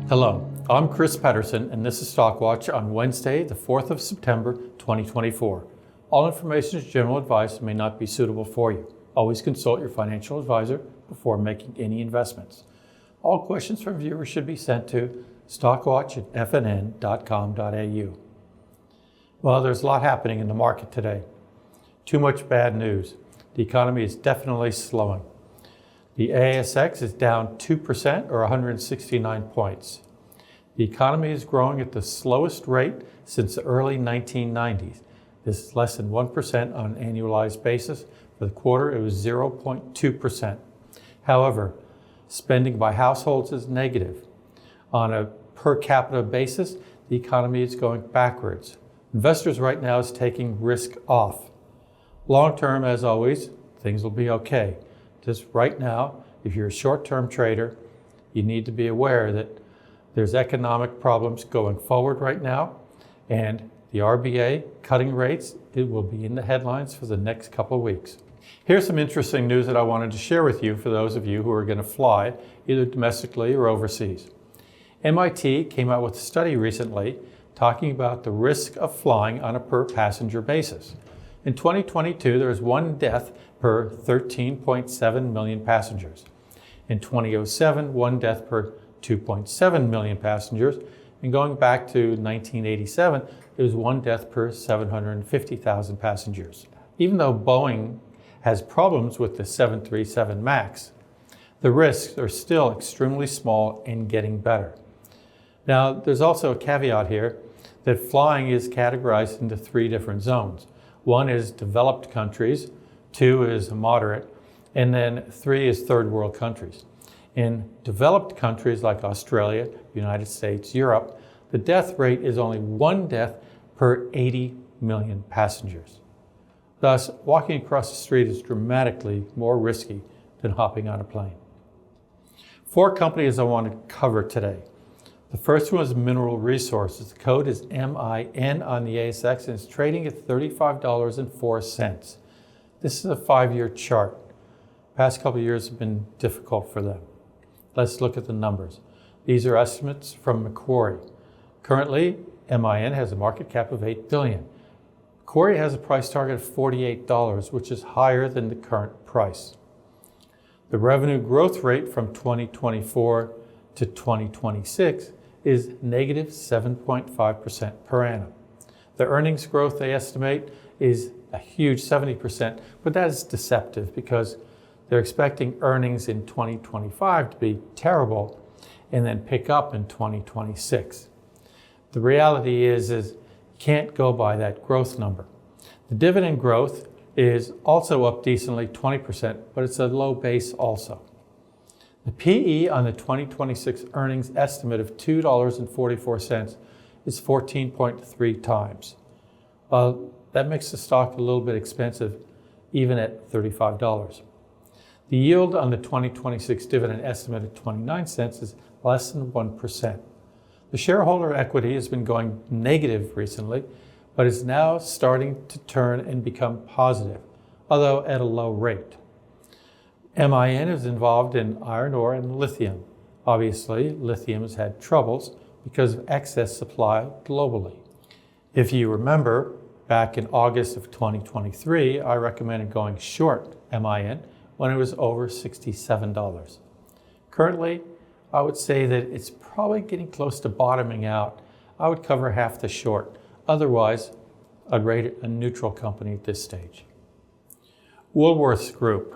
Hello, I'm Chris Pedersen, and this is Stock Watch on Wednesday, the 4th of September, 2024. All information is general advice and may not be suitable for you. Always consult your financial advisor before making any investments. All questions from viewers should be sent to stockwatch@fnn.com.au. Well, there's a lot happening in the market today. Too much bad news. The economy is definitely slowing. The ASX is down 2% or 169 points. The economy is growing at the slowest rate since the early 1990s. This is less than 1% on an annualized basis. For the quarter, it was 0.2%. However, spending by households is negative. On a per capita basis, the economy is going backwards. Investors right now is taking risk off. Long term, as always, things will be okay. Just right now, if you're a short-term trader, you need to be aware that there's economic problems going forward right now, and the RBA cutting rates, it will be in the headlines for the next couple of weeks. Here's some interesting news that I wanted to share with you for those of you who are going to fly either domestically or overseas. MIT came out with a study recently talking about the risk of flying on a per passenger basis. In 2022, there was one death per 13.7 million passengers. In 2007, one death per 2.7 million passengers. And going back to 1987, there was one death per 750,000 passengers. Even though Boeing has problems with the 737 MAX, the risks are still extremely small and getting better. Now, there's also a caveat here that flying is categorized into three different zones. One is developed countries, two is moderate, and then three is third world countries. In developed countries like Australia, United States, Europe, the death rate is only one death per 80 million passengers. Thus, walking across the street is dramatically more risky than hopping on a plane. Four companies I want to cover today. The first one is Mineral Resources. The code is MIN on the ASX and it's trading at $35.04. This is a 5-year chart. Past couple of years have been difficult for them. Let's look at the numbers. These are estimates from Macquarie. Currently, MIN has a market cap of $8 billion. Macquarie has a price target of $48, which is higher than the current price. The revenue growth rate from 2024 to 2026 is negative 7.5% per annum. The earnings growth they estimate is a huge 70%, but that is deceptive because they're expecting earnings in 2025 to be terrible and then pick up in 2026. The reality is you can't go by that growth number. The dividend growth is also up decently, 20%, but it's a low base also. The PE on the 2026 earnings estimate of $2.44 is 14.3 times. That makes the stock a little bit expensive, even at $35. The yield on the 2026 dividend estimate of 29 cents is less than 1%. The shareholder equity has been going negative recently, but is now starting to turn and become positive, although at a low rate. MIN is involved in iron ore and lithium. Obviously, lithium has had troubles because of excess supply globally. If you remember, back in August of 2023, I recommended going short MIN when it was over $67. Currently, I would say that it's probably getting close to bottoming out. I would cover half the short. Otherwise, I'd rate it a neutral company at this stage. Woolworths Group.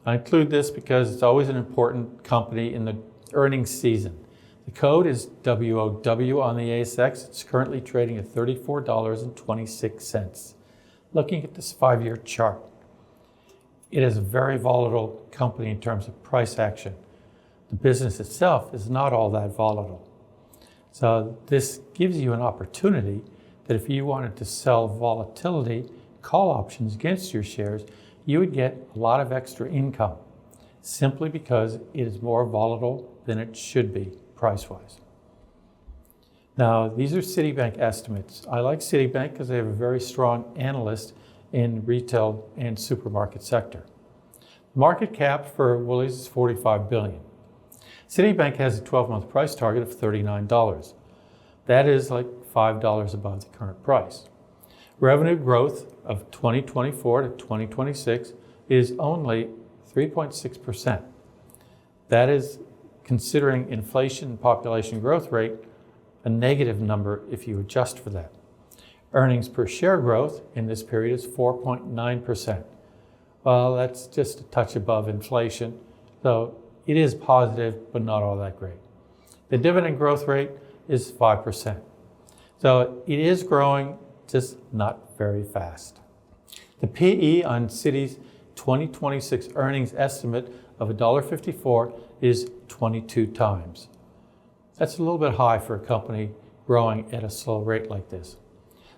I include this because it's always an important company in the earnings season. The code is WOW on the ASX. It's currently trading at $34.26. Looking at this 5-year chart, it is a very volatile company in terms of price action. The business itself is not all that volatile. So this gives you an opportunity that if you wanted to sell volatility, call options against your shares, you would get a lot of extra income simply because it is more volatile than it should be price-wise. Now, these are Citibank estimates. I like Citibank because they have a very strong analyst in retail and supermarket sector. Market cap for Woolies is $45 billion. Citibank has a 12-month price target of $39. That is like $5 above the current price. Revenue growth of 2024 to 2026 is only 3.6%. That is, considering inflation and population growth rate, a negative number if you adjust for that. Earnings per share growth in this period is 4.9%. Well, that's just a touch above inflation, so it is positive, but not all that great. The dividend growth rate is 5%. So it is growing, just not very fast. The PE on Citi's 2026 earnings estimate of $1.54 is 22 times. That's a little bit high for a company growing at a slow rate like this.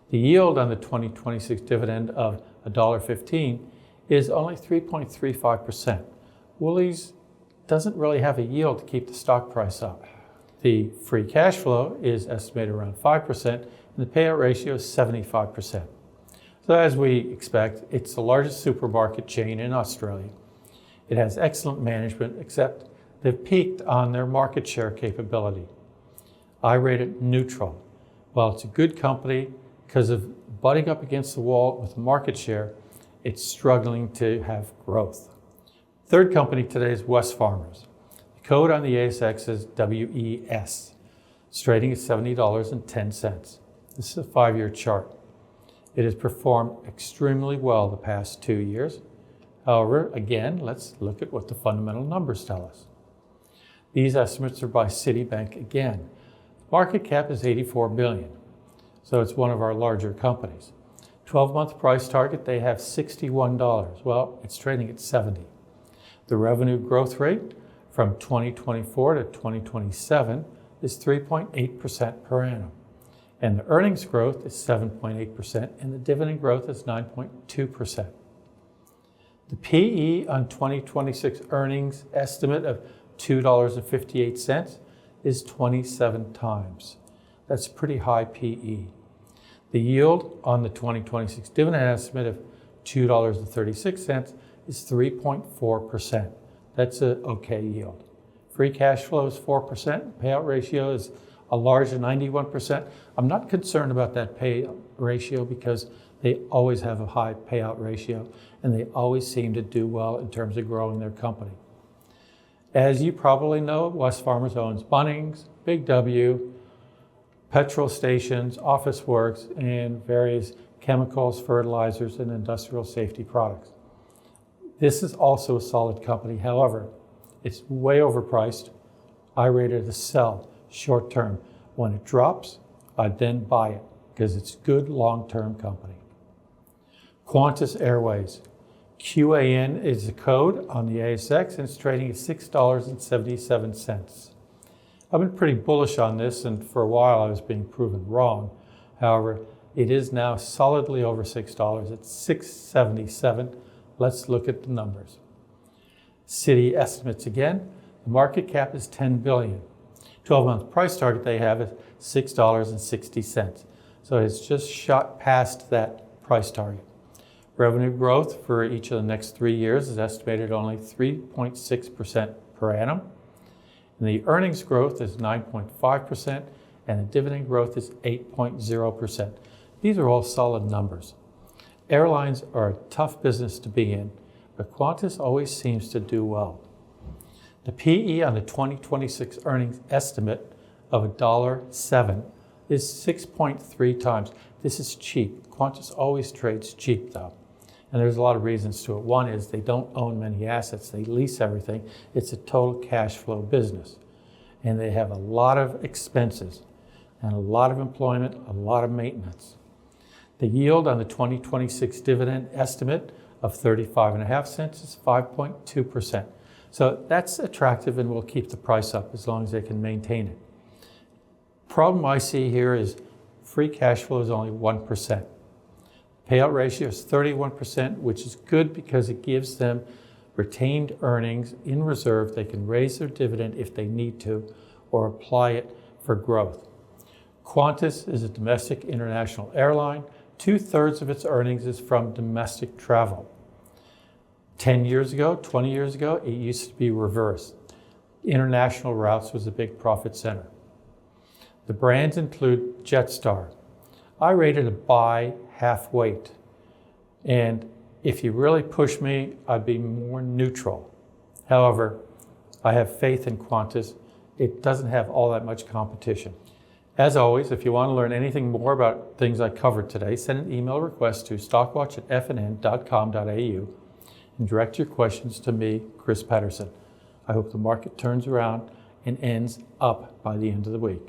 The yield on the 2026 dividend of $1.15 is only 3.35%. Woolies doesn't really have a yield to keep the stock price up. The free cash flow is estimated around 5%, and the payout ratio is 75%. So as we expect, it's the largest supermarket chain in Australia. It has excellent management, except they've peaked on their market share capability. I rate it neutral. While it's a good company, because of butting up against the wall with market share, it's struggling to have growth. Third company today is Wesfarmers. The code on the ASX is WES. It's trading at $70.10. This is a 5-year chart. It has performed extremely well the past 2 years. However, again, let's look at what the fundamental numbers tell us. These estimates are by Citibank again. Market cap is $84 billion, so it's one of our larger companies. 12-month price target, they have $61. Well, it's trading at 70. The revenue growth rate from 2024 to 2027 is 3.8% per annum. And the earnings growth is 7.8%, and the dividend growth is 9.2%. The PE on 2026 earnings estimate of $2.58 is 27 times. That's a pretty high PE. The yield on the 2026 dividend estimate of $2.36 is 3.4%. That's an okay yield. Free cash flow is 4%. Payout ratio is a large 91%. I'm not concerned about that payout ratio because they always have a high payout ratio and they always seem to do well in terms of growing their company. As you probably know, Wesfarmers owns Bunnings, Big W, petrol stations, office works, and various chemicals, fertilizers, and industrial safety products. This is also a solid company. However, it's way overpriced. I rate it a sell short term. When it drops, I'd then buy it because it's a good long-term company. Qantas Airways. QAN is the code on the ASX and it's trading at $6.77. I've been pretty bullish on this, and for a while I was being proven wrong. However, it is now solidly over $6. It's $6.77. Let's look at the numbers. Citi estimates again. The market cap is $10 billion. 12-month price target they have is $6.60. So it's just shot past that price target. Revenue growth for each of the next 3 years is estimated only 3.6% per annum. And the earnings growth is 9.5%, and the dividend growth is 8.0%. These are all solid numbers. Airlines are a tough business to be in, but Qantas always seems to do well. The PE on the 2026 earnings estimate of $1.07 is 6.3 times. This is cheap. Qantas always trades cheap though. And there's a lot of reasons to it. One is they don't own many assets. They lease everything. It's a total cash flow business. And they have a lot of expenses and a lot of employment, a lot of maintenance. The yield on the 2026 dividend estimate of 35.5 cents is 5.2%. So that's attractive and will keep the price up as long as they can maintain it. Problem I see here is free cash flow is only 1%. Payout ratio is 31%, which is good because it gives them retained earnings in reserve. They can raise their dividend if they need to or apply it for growth. Qantas is a domestic international airline. 2/3 of its earnings is from domestic travel. 10 years ago, 20 years ago, it used to be reversed. International routes was a big profit center. The brands include Jetstar. I rated a buy half weight. And if you really push me, I'd be more neutral. However, I have faith in Qantas. It doesn't have all that much competition. As always, if you want to learn anything more about things I covered today, send an email request to stockwatch@fnn.com.au and direct your questions to me, Chris Pedersen. I hope the market turns around and ends up by the end of the week.